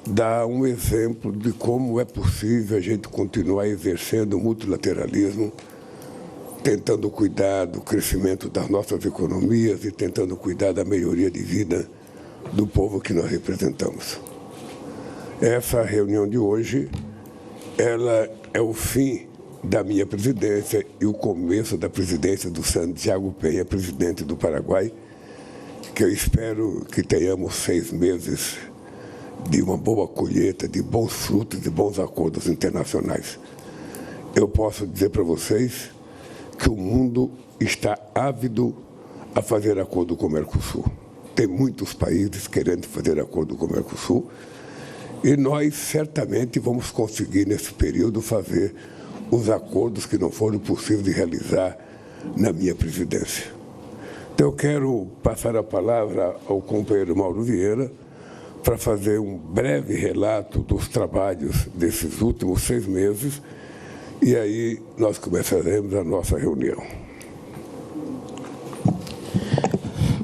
dá um exemplo de como é possível a gente continuar exercendo o multilateralismo, tentando cuidar do crescimento das nossas economias e tentando cuidar da melhoria de vida do povo que nós representamos. Essa reunião de hoje, ela é o fim da minha presidência e o começo da presidência do Santiago Peña, presidente do Paraguai, que eu espero que tenhamos 6 meses de uma boa colheita, de bons frutos, de bons acordos internacionais. Eu posso dizer para vocês que o mundo está ávido a fazer acordo com o Mercosul. Tem muitos países querendo fazer acordo com o Mercosul e nós certamente vamos conseguir, nesse período, fazer os acordos que não foram possíveis de realizar na minha presidência. Então, eu quero passar a palavra ao companheiro Mauro Vieira para fazer um breve relato dos trabalhos desses últimos 6 meses e aí nós começaremos a nossa reunião.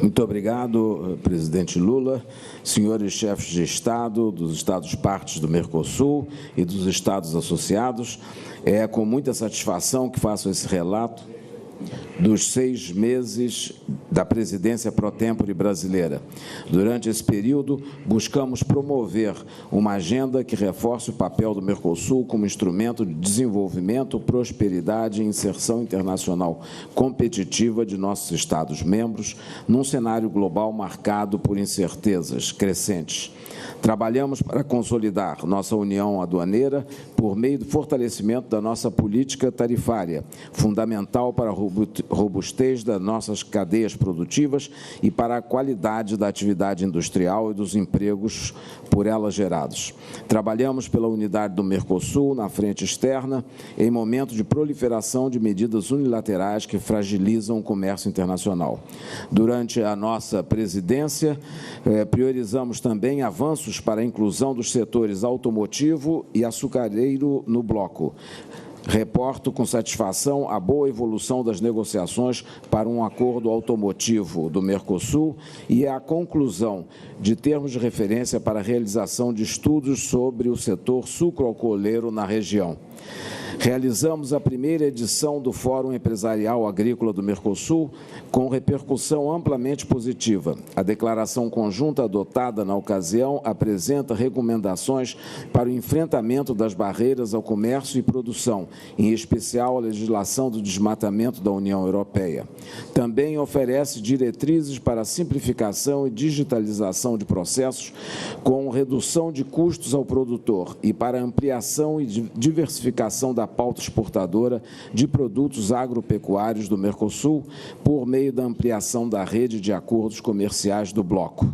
Muito obrigado, presidente Lula. Senhores chefes de Estado dos Estados-partes do Mercosul e dos Estados associados, é com muita satisfação que faço esse relato dos 6 meses da presidência pro-tempore brasileira. Durante esse período, buscamos promover uma agenda que reforce o papel do Mercosul como instrumento de desenvolvimento, prosperidade e inserção internacional competitiva de nossos Estados-membros, num cenário global marcado por incertezas crescentes. Trabalhamos para consolidar nossa união aduaneira por meio do fortalecimento da nossa política tarifária, fundamental para a robustez das nossas cadeias produtivas e para a qualidade da atividade industrial e dos empregos por ela gerados. Trabalhamos pela unidade do Mercosul na frente externa, em momento de proliferação de medidas unilaterais que fragilizam o comércio internacional. Durante a nossa presidência, priorizamos também avanços para a inclusão dos setores automotivo e açucareiro no bloco. Reporto com satisfação a boa evolução das negociações para um acordo automotivo do Mercosul e a conclusão de termos de referência para a realização de estudos sobre o setor sucroalcooleiro na região. Realizamos a primeira edição do Fórum Empresarial Agrícola do Mercosul, com repercussão amplamente positiva. A declaração conjunta adotada na ocasião apresenta recomendações para o enfrentamento das barreiras ao comércio e produção, em especial a legislação do desmatamento da União Europeia. Também oferece diretrizes para a simplificação e digitalização de processos, com redução de custos ao produtor e para ampliação e diversificação da pauta exportadora de produtos agropecuários do Mercosul por meio da ampliação da rede de acordos comerciais do bloco.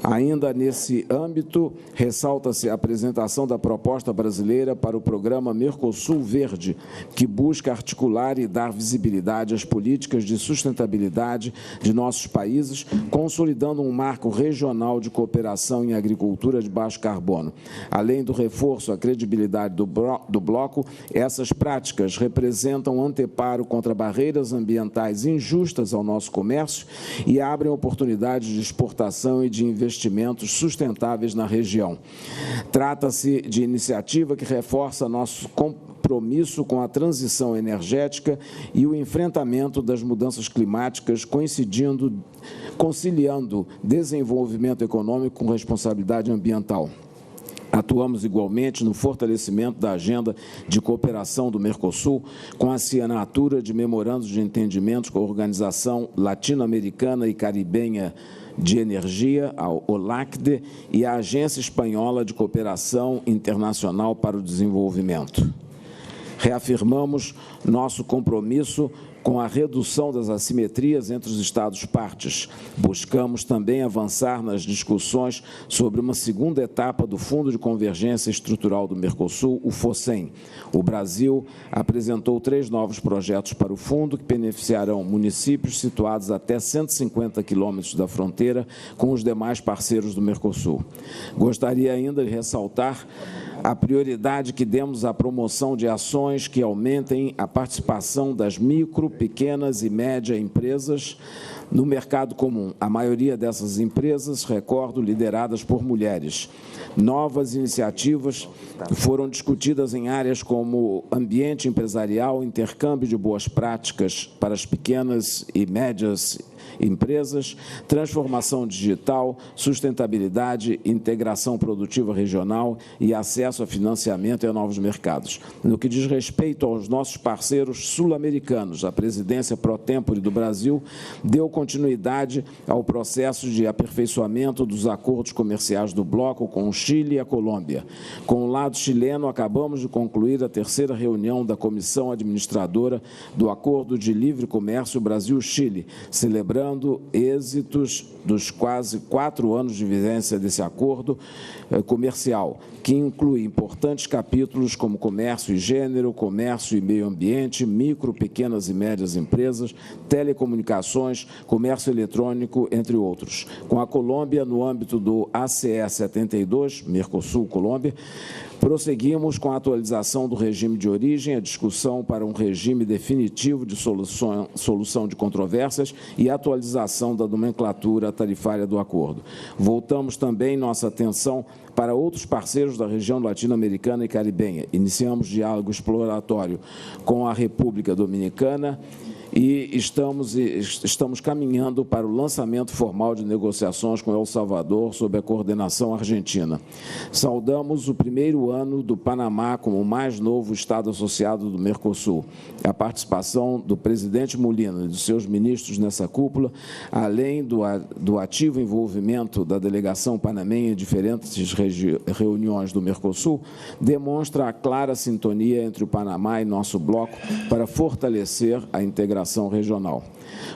Ainda nesse âmbito, ressalta-se a apresentação da proposta brasileira para o programa Mercosul Verde, que busca articular e dar visibilidade às políticas de sustentabilidade de nossos países, consolidando um marco regional de cooperação em agricultura de baixo carbono. Além do reforço à credibilidade do bloco, essas práticas representam um anteparo contra barreiras ambientais injustas ao nosso comércio e abrem oportunidades de exportação e de investimentos sustentáveis na região. Trata-se de iniciativa que reforça nosso compromisso com a transição energética e o enfrentamento das mudanças climáticas, conciliando desenvolvimento econômico com responsabilidade ambiental. Atuamos igualmente no fortalecimento da agenda de cooperação do Mercosul, com a assinatura de memorandos de entendimentos com a Organização Latino-Americana e Caribenha de Energia, a OLACDE, e a Agência Espanhola de Cooperação Internacional para o Desenvolvimento. Reafirmamos nosso compromisso com a redução das assimetrias entre os Estados-partes. Buscamos também avançar nas discussões sobre uma segunda etapa do Fundo de Convergência Estrutural do Mercosul, o FOSEM. O Brasil apresentou 3 novos projetos para o fundo que beneficiarão municípios situados até 150 quilômetros da fronteira com os demais parceiros do Mercosul. Gostaria ainda de ressaltar a prioridade que demos à promoção de ações que aumentem a participação das micro, pequenas e médias empresas No mercado comum, a maioria dessas empresas, recordo, lideradas por mulheres. Novas iniciativas foram discutidas em áreas como ambiente empresarial, intercâmbio de boas práticas para as pequenas e médias empresas, transformação digital, sustentabilidade, integração produtiva regional e acesso a financiamento e a novos mercados. No que diz respeito aos nossos parceiros sul-americanos, a presidência pro tempore do Brasil deu continuidade ao processo de aperfeiçoamento dos acordos comerciais do bloco com o Chile e a Colômbia. Com o lado chileno, acabamos de concluir a terceira reunião da Comissão Administradora do Acordo de Livre Comércio Brasil-Chile, celebrando êxitos dos quase 4 anos de vigência desse acordo comercial, que inclui importantes capítulos como comércio e gênero, comércio e meio ambiente, micro, pequenas e médias empresas, telecomunicações, comércio eletrônico, entre outros. Com a Colômbia, no âmbito do ACE 72, Mercosul-Colômbia, prosseguimos com a atualização do regime de origem, a discussão para um regime definitivo de solução de controvérsias e a atualização da nomenclatura tarifária do acordo. Voltamos também nossa atenção para outros parceiros da região latino-americana e caribenha. Iniciamos diálogo exploratório com a República Dominicana e estamos caminhando para o lançamento formal de negociações com El Salvador sob a coordenação argentina. Saudamos o primeiro ano do Panamá como o mais novo Estado associado do Mercosul. A participação do presidente Mulino e dos seus ministros nessa cúpula, além do ativo envolvimento da delegação panamenha em diferentes reuniões do Mercosul, demonstra a clara sintonia entre o Panamá e nosso bloco para fortalecer a integração regional.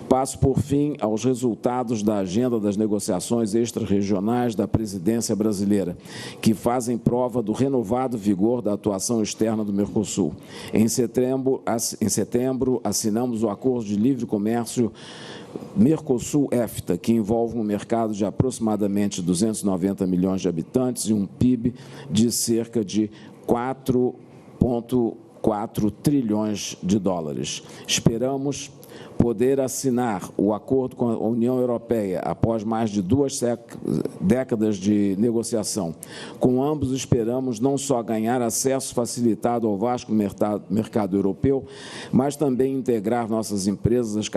Passo, por fim, aos resultados da agenda das negociações extra-regionais da presidência brasileira, que fazem prova do renovado vigor da atuação externa do Mercosul. Em setembro, assinamos o Acordo de Livre Comércio Mercosul-EFTA, que envolve um mercado de aproximadamente 290 milhões de habitantes e um PIB de cerca de 4,4 trilhões de dólares. Esperamos poder assinar o acordo com a União Europeia após mais de 2 décadas de negociação. Com ambos, esperamos não só ganhar acesso facilitado ao vasto mercado europeu, mas também integrar nossas empresas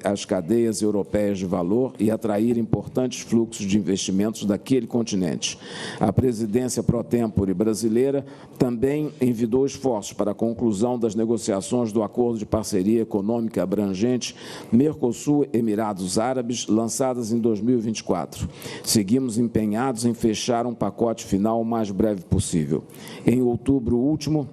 às cadeias europeias de valor e atrair importantes fluxos de investimentos daquele continente. A presidência pro tempore brasileira também envidou esforços para a conclusão das negociações do Acordo de Parceria Econômica Abrangente Mercosul-Emirados Árabes, lançadas em 2024. Seguimos empenhados em fechar um pacote final o mais breve possível. Em outubro último,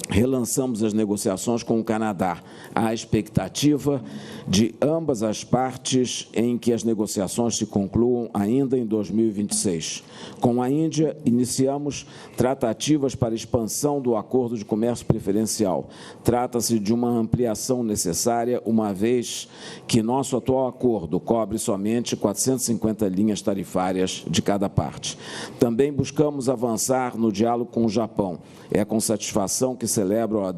relançamos as negociações com o Canadá. Há expectativa de ambas as partes em que as negociações se concluam ainda em 2026. Com a Índia, iniciamos tratativas para expansão do Acordo de Comércio Preferencial. Trata-se de uma ampliação necessária, uma vez que nosso atual acordo cobre somente 450 linhas tarifárias de cada parte. Também buscamos avançar no diálogo com o Japão. É com satisfação que celebro a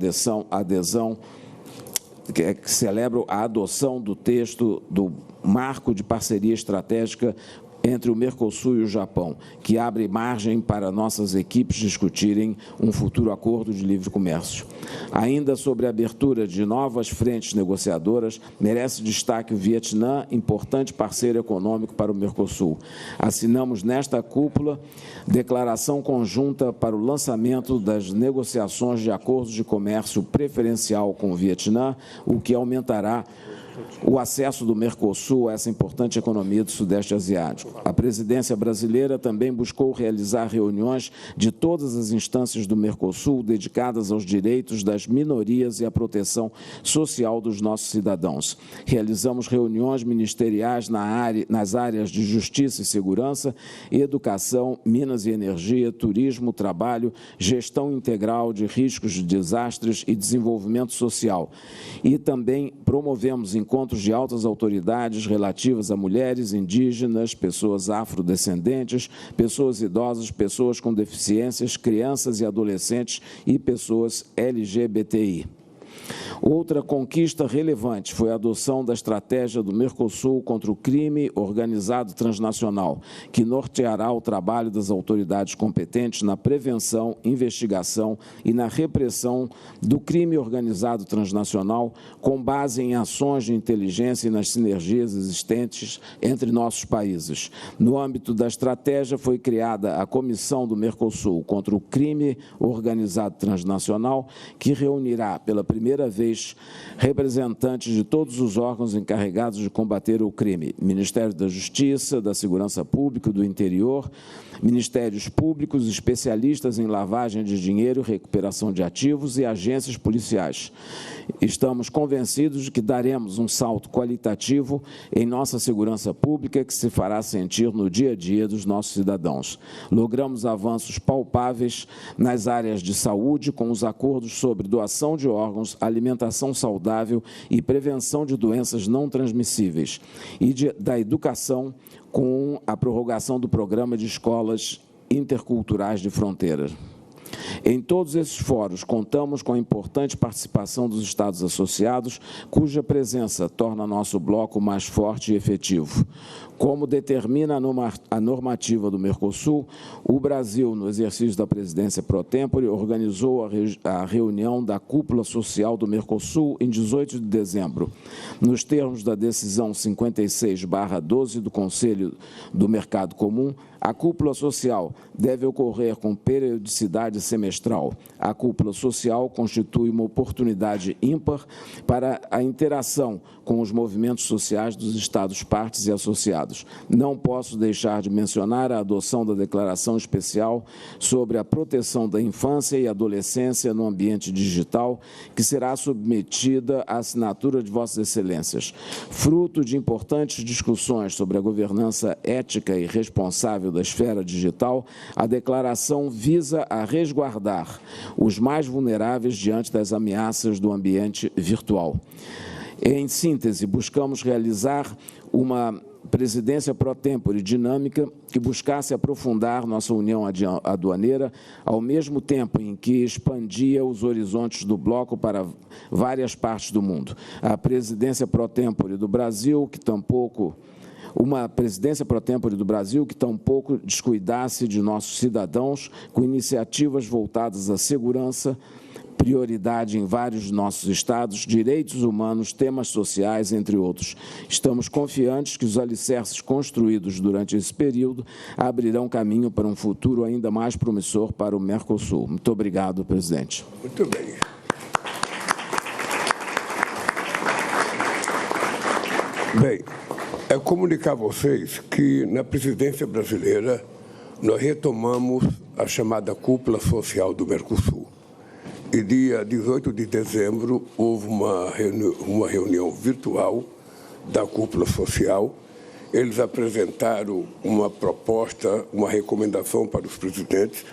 adoção do texto do Marco de Parceria Estratégica entre o Mercosul e o Japão, que abre margem para nossas equipes discutirem um futuro acordo de livre comércio. Ainda sobre a abertura de novas frentes negociadoras, merece destaque o Vietnã, importante parceiro econômico para o Mercosul. Assinamos nesta cúpula declaração conjunta para o lançamento das negociações de acordos de comércio preferencial com o Vietnã, o que aumentará o acesso do Mercosul a essa importante economia do Sudeste Asiático. A presidência brasileira também buscou realizar reuniões de todas as instâncias do Mercosul dedicadas aos direitos das minorias e à proteção social dos nossos cidadãos. Realizamos reuniões ministeriais nas áreas de justiça e segurança, educação, minas e energia, turismo, trabalho, gestão integral de riscos de desastres e desenvolvimento social. E também promovemos encontros de altas autoridades relativas a mulheres, indígenas, pessoas afrodescendentes, pessoas idosas, pessoas com deficiências, crianças e adolescentes e pessoas LGBTI. Outra conquista relevante foi a adoção da estratégia do Mercosul contra o crime organizado transnacional, que norteará o trabalho das autoridades competentes na prevenção, investigação e na repressão do crime organizado transnacional, com base em ações de inteligência e nas sinergias existentes entre nossos países. No âmbito da estratégia, foi criada a Comissão do Mercosul contra o crime organizado transnacional, que reunirá pela primeira vez representantes de todos os órgãos encarregados de combater o crime: Ministério da Justiça, da Segurança Pública e do Interior, ministérios públicos, especialistas em lavagem de dinheiro e recuperação de ativos e agências policiais. Estamos convencidos de que daremos um salto qualitativo em nossa segurança pública, que se fará sentir no dia a dia dos nossos cidadãos. Logramos avanços palpáveis nas áreas de saúde, com os acordos sobre doação de órgãos, alimentação saudável e prevenção de doenças não transmissíveis, e da educação, com a prorrogação do programa de escolas interculturais de fronteira. Em todos esses fóruns, contamos com a importante participação dos Estados associados, cuja presença torna nosso bloco mais forte e efetivo. Como determina a normativa do Mercosul, o Brasil, no exercício da presidência pro tempore, organizou a reunião da Cúpula Social do Mercosul em 18 de dezembro. Nos termos da decisão 56/12 do Conselho do Mercado Comum, a cúpula social deve ocorrer com periodicidade semestral. A cúpula social constitui uma oportunidade ímpar para a interação com os movimentos sociais dos Estados partes e associados. Não posso deixar de mencionar a adoção da Declaração Especial sobre a proteção da infância e adolescência no ambiente digital, que será submetida à assinatura de Vossas Excelências. Fruto de importantes discussões sobre a governança ética e responsável da esfera digital, a declaração visa a resguardar os mais vulneráveis diante das ameaças do ambiente virtual. Em síntese, buscamos realizar uma presidência pro tempore dinâmica que buscasse aprofundar nossa união aduaneira, ao mesmo tempo em que expandia os horizontes do bloco para várias partes do mundo. A presidência pro tempore do Brasil, que tampouco descuidasse de nossos cidadãos, com iniciativas voltadas à segurança, prioridade em vários de nossos estados, direitos humanos, temas sociais, entre outros. Estamos confiantes que os alicerces construídos durante esse período abrirão caminho para um futuro ainda mais promissor para o Mercosul. Muito obrigado, presidente. Muito bem. Bem, é comunicar a vocês que, na presidência brasileira, nós retomamos a chamada Cúpula Social do Mercosul. E dia 18 de dezembro houve uma reunião virtual da Cúpula Social. Eles apresentaram uma proposta, uma recomendação para os presidentes,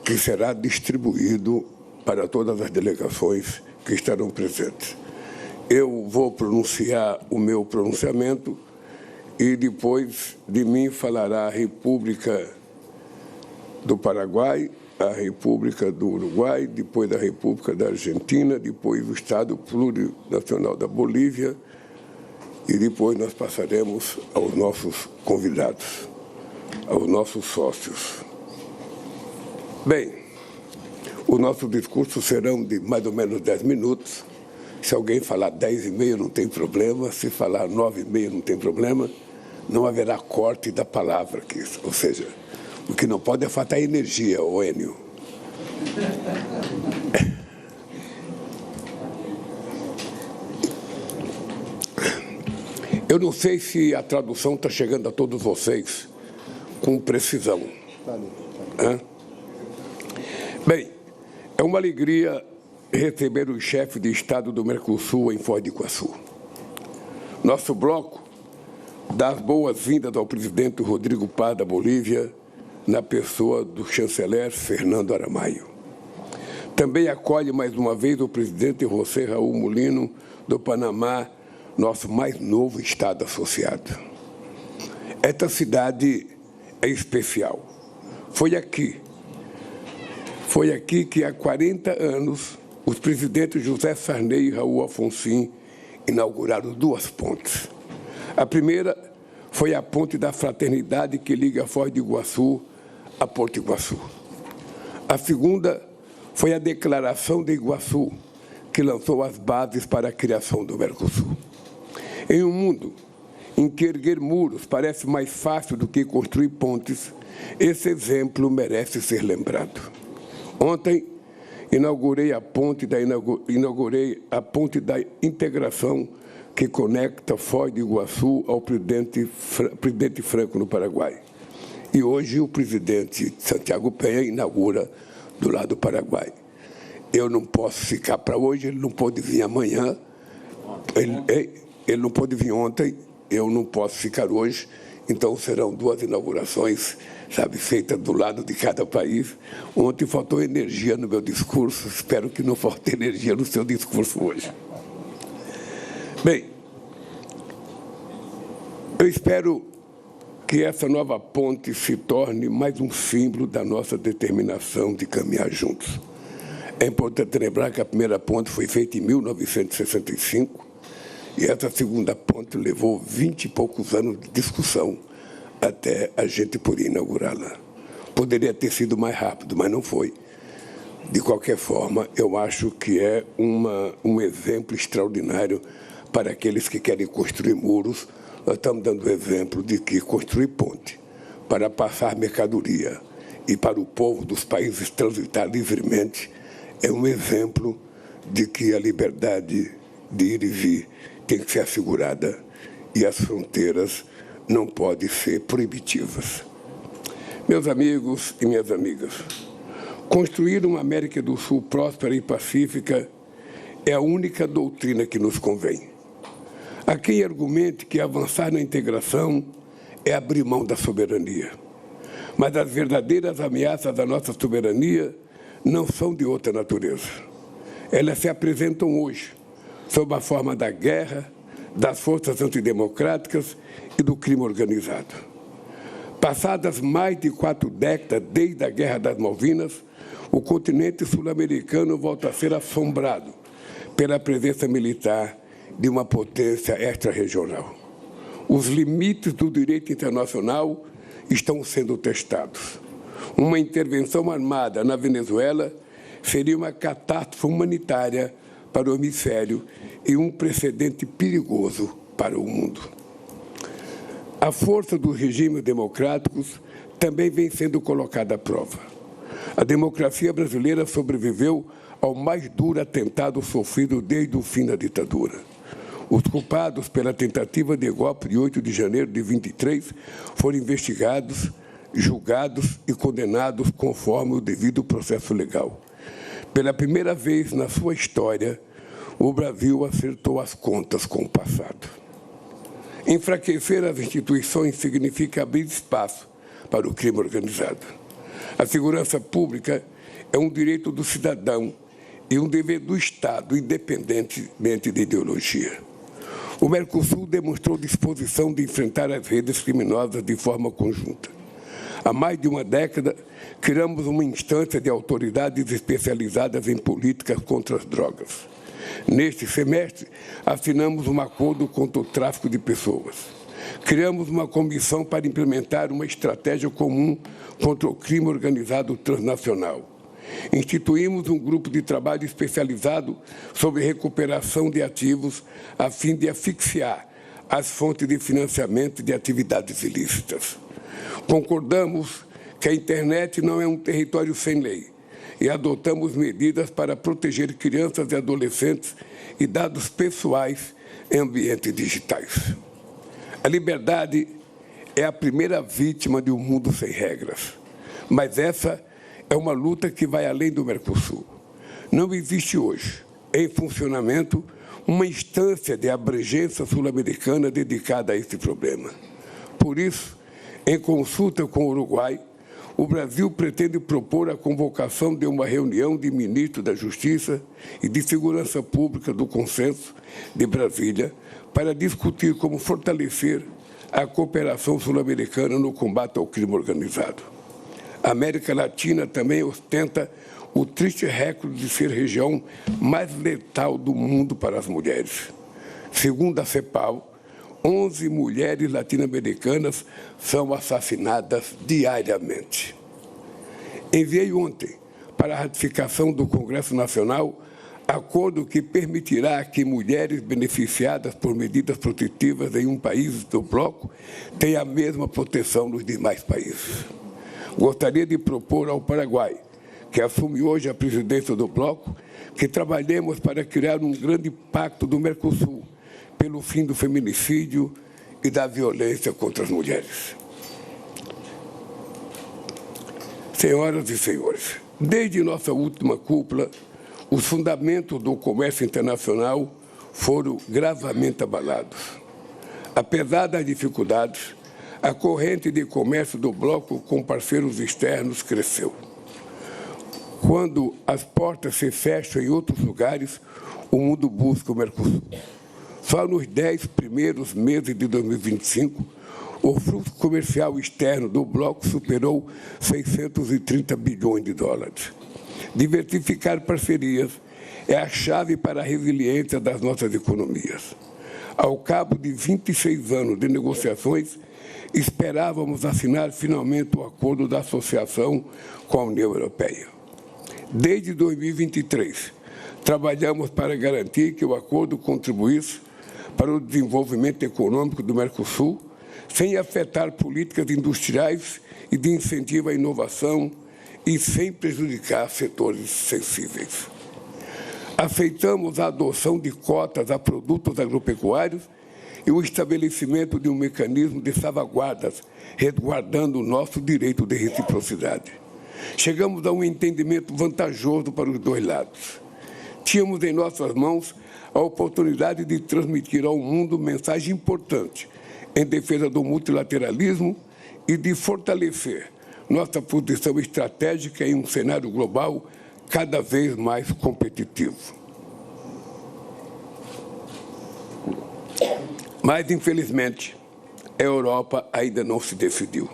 que será distribuído para todas as delegações que estarão presentes. Eu vou pronunciar o meu pronunciamento e depois de mim falará a República do Paraguai, a República do Uruguai, depois a República da Argentina, depois o Estado Plurinacional da Bolívia e depois nós passaremos aos nossos convidados, aos nossos sócios. Bem, os nossos discursos serão de mais ou menos 10 minutos. Se alguém falar 10h30 não tem problema, se falar 9h30 não tem problema, não haverá corte da palavra aqui, ou seja, o que não pode é faltar energia, ô Enio. Eu não sei se a tradução está chegando a todos vocês com precisão. Bem, é uma alegria receber o chefe de Estado do Mercosul em Foz do Iguaçu. Nosso bloco dá as boas-vindas ao presidente Rodrigo Paz da Bolívia, na pessoa do chanceler Fernando Aramayo. Também acolhe mais uma vez o presidente José Raul Mulino, do Panamá, nosso mais novo Estado associado. Esta cidade é especial. Foi aqui que há 40 anos os presidentes José Sarney e Raul Alfonsin inauguraram 2 pontes. A primeira foi a ponte da Fraternidade que liga Foz do Iguaçu a Porto Iguaçu. A segunda foi a Declaração de Iguaçu, que lançou as bases para a criação do Mercosul. Em um mundo em que erguer muros parece mais fácil do que construir pontes, esse exemplo merece ser lembrado. Ontem, inaugurei a ponte da integração que conecta Foz do Iguaçu ao presidente Franco no Paraguai. E hoje o presidente Santiago Penha inaugura do lado do Paraguai. Eu não posso ficar para hoje, ele não pôde vir amanhã, ele não pôde vir ontem, eu não posso ficar hoje, então serão 2 inaugurações, sabe, feitas do lado de cada país. Ontem faltou energia no meu discurso, espero que não falte energia no seu discurso hoje. Bem, eu espero que essa nova ponte se torne mais um símbolo da nossa determinação de caminhar juntos. É importante lembrar que a primeira ponte foi feita em 1965 e essa segunda ponte levou 20 e poucos anos de discussão até a gente poder inaugurá-la. Poderia ter sido mais rápido, mas não foi. De qualquer forma, eu acho que é um exemplo extraordinário para aqueles que querem construir muros. Nós estamos dando o exemplo de que construir ponte para passar mercadoria e para o povo dos países transitar livremente é um exemplo de que a liberdade de ir e vir tem que ser assegurada e as fronteiras não podem ser proibitivas. Meus amigos e minhas amigas, construir uma América do Sul próspera e pacífica é a única doutrina que nos convém. Há quem argumente que avançar na integração é abrir mão da soberania. Mas as verdadeiras ameaças à nossa soberania não são de outra natureza. Elas se apresentam hoje, sob a forma da guerra, das forças antidemocráticas e do crime organizado. Passadas mais de 4 décadas desde a Guerra das Malvinas, o continente sul-americano volta a ser assombrado pela presença militar de uma potência extra-regional. Os limites do direito internacional estão sendo testados. Uma intervenção armada na Venezuela seria uma catástrofe humanitária para o hemisfério e um precedente perigoso para o mundo. A força dos regimes democráticos também vem sendo colocada à prova. A democracia brasileira sobreviveu ao mais duro atentado sofrido desde o fim da ditadura. Os culpados pela tentativa de golpe de 8 de janeiro de 23 foram investigados, julgados e condenados conforme o devido processo legal. Pela primeira vez na sua história, o Brasil acertou as contas com o passado. Enfraquecer as instituições significa abrir espaço para o crime organizado. A segurança pública é um direito do cidadão e um dever do Estado, independentemente de ideologia. O Mercosul demonstrou disposição de enfrentar as redes criminosas de forma conjunta. Há mais de uma década, criamos uma instância de autoridades especializadas em políticas contra as drogas. Neste semestre, assinamos um acordo contra o tráfico de pessoas. Criamos uma comissão para implementar uma estratégia comum contra o crime organizado transnacional. Instituímos um grupo de trabalho especializado sobre recuperação de ativos a fim de asfixiar as fontes de financiamento de atividades ilícitas. Concordamos que a internet não é um território sem lei e adotamos medidas para proteger crianças e adolescentes e dados pessoais em ambientes digitais. A liberdade é a primeira vítima de um mundo sem regras, mas essa é uma luta que vai além do Mercosul. Não existe hoje, em funcionamento, uma instância de abrangência sul-americana dedicada a esse problema. Por isso, em consulta com o Uruguai, o Brasil pretende propor a convocação de uma reunião de ministros da Justiça e de Segurança Pública do Consenso de Brasília para discutir como fortalecer a cooperação sul-americana no combate ao crime organizado. A América Latina também ostenta o triste recorde de ser a região mais letal do mundo para as mulheres. Segundo a CEPAL, 11 mulheres latino-americanas são assassinadas diariamente. Enviei ontem para a ratificação do Congresso Nacional acordo que permitirá que mulheres beneficiadas por medidas protetivas em um país do bloco tenham a mesma proteção nos demais países. Gostaria de propor ao Paraguai, que assume hoje a presidência do bloco, que trabalhemos para criar um grande pacto do Mercosul pelo fim do feminicídio e da violência contra as mulheres. Senhoras e senhores, desde nossa última cúpula, os fundamentos do comércio internacional foram gravemente abalados. Apesar das dificuldades, a corrente de comércio do bloco com parceiros externos cresceu. Quando as portas se fecham em outros lugares, o mundo busca o Mercosul. Só nos 10 primeiros meses de 2025, o fluxo comercial externo do bloco superou 630 bilhões de dólares. Diversificar parcerias é a chave para a resiliência das nossas economias. Ao cabo de 26 anos de negociações, esperávamos assinar finalmente o acordo da associação com a União Europeia. Desde 2023, trabalhamos para garantir que o acordo contribuísse para o desenvolvimento econômico do Mercosul, sem afetar políticas industriais e de incentivo à inovação e sem prejudicar setores sensíveis. Aceitamos a adoção de cotas a produtos agropecuários e o estabelecimento de um mecanismo de salvaguardas, resguardando o nosso direito de reciprocidade. Chegamos a um entendimento vantajoso para os dois lados. Tínhamos em nossas mãos a oportunidade de transmitir ao mundo mensagem importante em defesa do multilateralismo e de fortalecer nossa posição estratégica em um cenário global cada vez mais competitivo. Mas, infelizmente, a Europa ainda não se decidiu.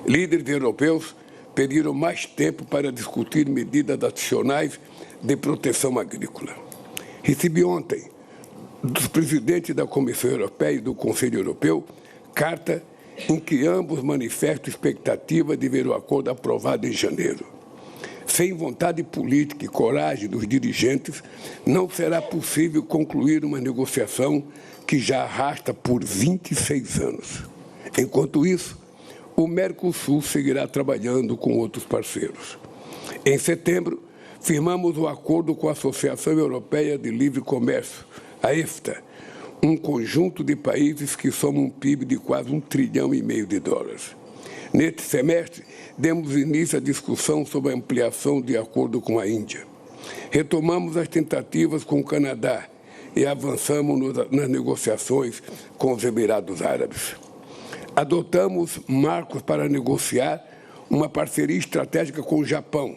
Líderes europeus pediram mais tempo para discutir medidas adicionais de proteção agrícola. Recebi ontem, dos presidentes da Comissão Europeia e do Conselho Europeu, carta em que ambos manifestam expectativa de ver o acordo aprovado em janeiro. Sem vontade política e coragem dos dirigentes, não será possível concluir uma negociação que já arrasta por 26 anos. Enquanto isso, o Mercosul seguirá trabalhando com outros parceiros. Em setembro, firmamos o acordo com a Associação Europeia de Livre Comércio, a EFTA, um conjunto de países que somam um PIB de quase $1,5 trilhão de dólares. Neste semestre, demos início à discussão sobre a ampliação de acordo com a Índia. Retomamos as tentativas com o Canadá e avançamos nas negociações com os Emirados Árabes. Adotamos marcos para negociar uma parceria estratégica com o Japão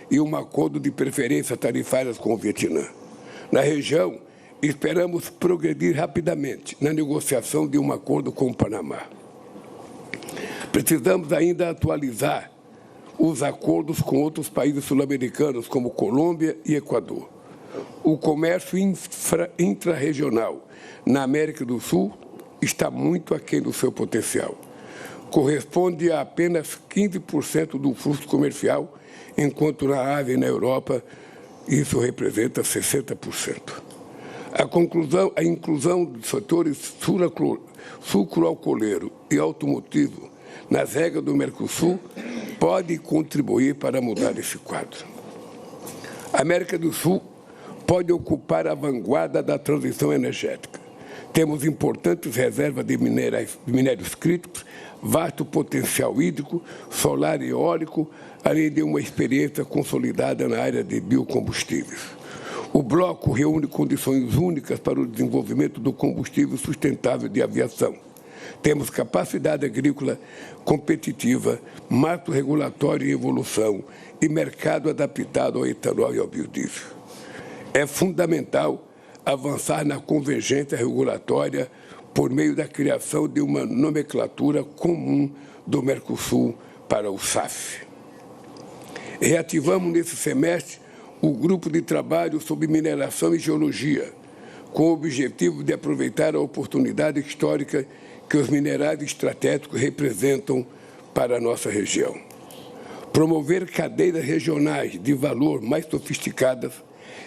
e um acordo de preferências tarifárias com o Vietnã. Na região, esperamos progredir rapidamente na negociação de um acordo com o Panamá. Precisamos ainda atualizar os acordos com outros países sul-americanos, como Colômbia e Equador. O comércio intrarregional na América do Sul está muito aquém do seu potencial. Corresponde a apenas 15% do fluxo comercial, enquanto na Ásia e na Europa isso representa 60%. A inclusão de setores sucroalcooleiro e automotivo nas regras do Mercosul pode contribuir para mudar esse quadro. A América do Sul pode ocupar a vanguarda da transição energética. Temos importantes reservas de minérios críticos, vasto potencial hídrico, solar e eólico, além de uma experiência consolidada na área de biocombustíveis. O bloco reúne condições únicas para o desenvolvimento do combustível sustentável de aviação. Temos capacidade agrícola competitiva, marco regulatório em evolução e mercado adaptado ao etanol e ao biodiesel. É fundamental avançar na convergência regulatória por meio da criação de uma nomenclatura comum do Mercosul para o SAF. Reativamos nesse semestre o grupo de trabalho sobre mineração e geologia, com o objetivo de aproveitar a oportunidade histórica que os minerais estratégicos representam para a nossa região. Promover cadeias regionais de valor mais sofisticadas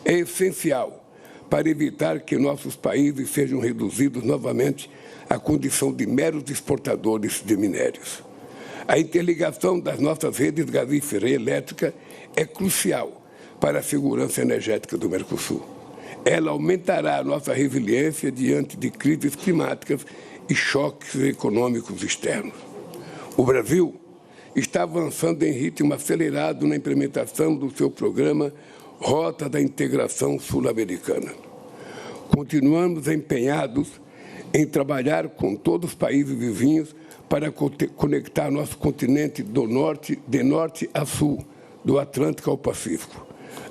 é essencial para evitar que nossos países sejam reduzidos novamente à condição de meros exportadores de minérios. A interligação das nossas redes gasífera e elétrica é crucial para a segurança energética do Mercosul. Ela aumentará a nossa resiliência diante de crises climáticas e choques econômicos externos. O Brasil está avançando em ritmo acelerado na implementação do seu programa Rota da Integração Sul-Americana. Continuamos empenhados em trabalhar com todos os países vizinhos para conectar nosso continente de norte a sul, do Atlântico ao Pacífico.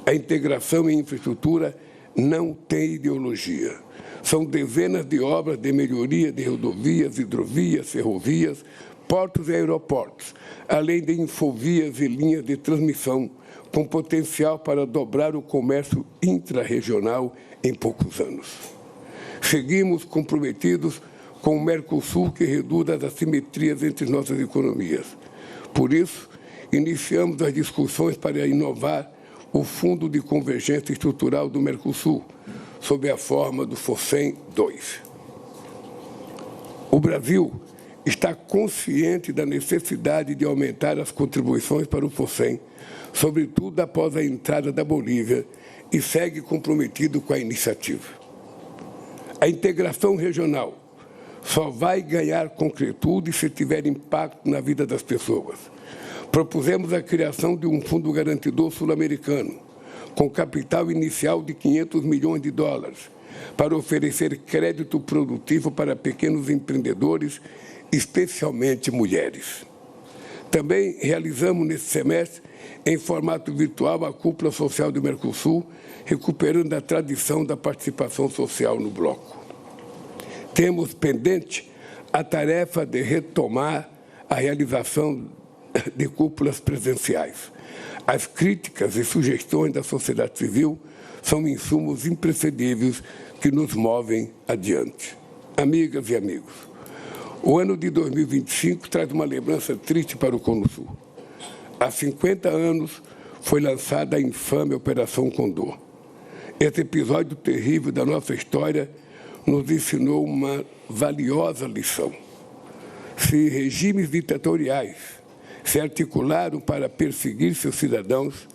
A integração em infraestrutura não tem ideologia. São dezenas de obras de melhoria de rodovias, hidrovias, ferrovias, portos e aeroportos, além de infovias e linhas de transmissão, com potencial para dobrar o comércio intrarregional em poucos anos. Seguimos comprometidos com o Mercosul, que reduz as assimetrias entre nossas economias. Por isso, iniciamos as discussões para inovar o Fundo de Convergência Estrutural do Mercosul, sob a forma do FOSEM II. O Brasil está consciente da necessidade de aumentar as contribuições para o FOSEM, sobretudo após a entrada da Bolívia, e segue comprometido com a iniciativa. A integração regional só vai ganhar concretude se tiver impacto na vida das pessoas. Propusemos a criação de um fundo garantidor sul-americano, com capital inicial de $500 milhões, para oferecer crédito produtivo para pequenos empreendedores, especialmente mulheres. Também realizamos nesse semestre, em formato virtual, a Cúpula Social do Mercosul, recuperando a tradição da participação social no bloco. Temos pendente a tarefa de retomar a realização de cúpulas presenciais. As críticas e sugestões da sociedade civil são insumos imprescindíveis que nos movem adiante. Amigas e amigos, o ano de 2025 traz uma lembrança triste para o Cone Sul. Há 50 anos foi lançada a infame Operação Condor. Esse episódio terrível da nossa história nos ensinou uma valiosa lição. Se regimes ditatoriais se articularam para perseguir seus cidadãos,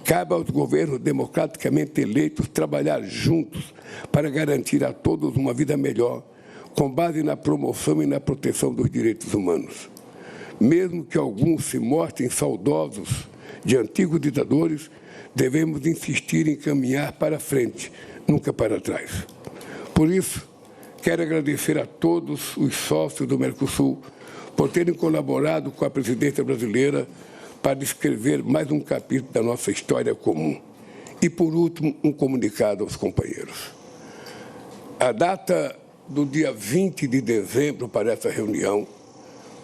cabe aos governos democraticamente eleitos trabalhar juntos para garantir a todos uma vida melhor, com base na promoção e na proteção dos direitos humanos. Mesmo que alguns se mostrem saudosos de antigos ditadores, devemos insistir em caminhar para frente, nunca para trás. Por isso, quero agradecer a todos os sócios do Mercosul por terem colaborado com a presidência brasileira para escrever mais um capítulo da nossa história comum. E, por último, um comunicado aos companheiros. A data do dia 20 de dezembro para essa reunião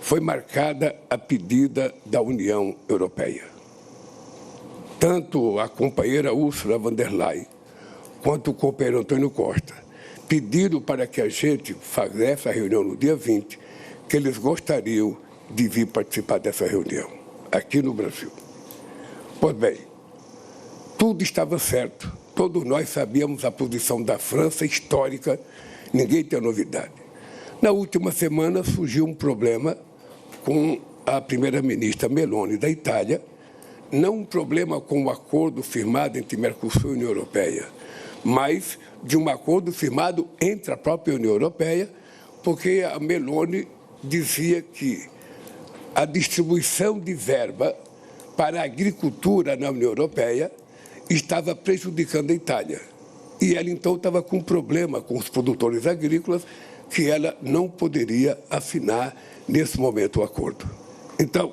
foi marcada a pedida da União Europeia. Tanto a companheira Ursula von der Leyen quanto o companheiro Antônio Costa pediram para que a gente fizesse a reunião no dia 20, que eles gostariam de vir participar dessa reunião, aqui no Brasil. Pois bem, tudo estava certo, todos nós sabíamos a posição da França histórica, ninguém tem novidade. Na última semana surgiu um problema com a primeira-ministra Meloni da Itália, não um problema com o acordo firmado entre Mercosul e União Europeia, mas de um acordo firmado entre a própria União Europeia, porque a Meloni dizia que a distribuição de verba para a agricultura na União Europeia estava prejudicando a Itália. E ela, então, estava com um problema com os produtores agrícolas que ela não poderia assinar, nesse momento, o acordo. Então,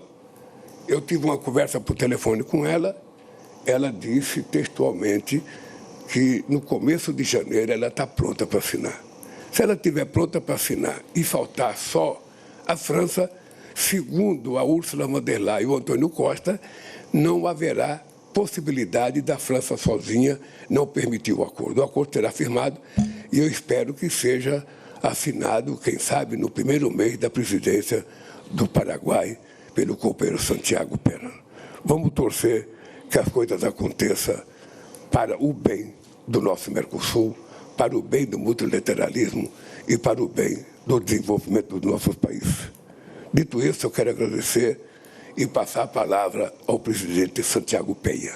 eu tive uma conversa por telefone com ela, ela disse textualmente que, no começo de janeiro, ela está pronta para assinar. Se ela estiver pronta para assinar e faltar só a França, segundo a Ursula von der Leyen e o Antônio Costa, não haverá possibilidade da França sozinha não permitir o acordo. O acordo será firmado e eu espero que seja assinado, quem sabe, no primeiro mês da presidência do Paraguai, pelo companheiro Santiago Pena. Vamos torcer que as coisas aconteçam para o bem do nosso Mercosul, para o bem do multilateralismo e para o bem do desenvolvimento dos nossos países. Dito isso, eu quero agradecer e passar a palavra ao presidente Santiago Peña.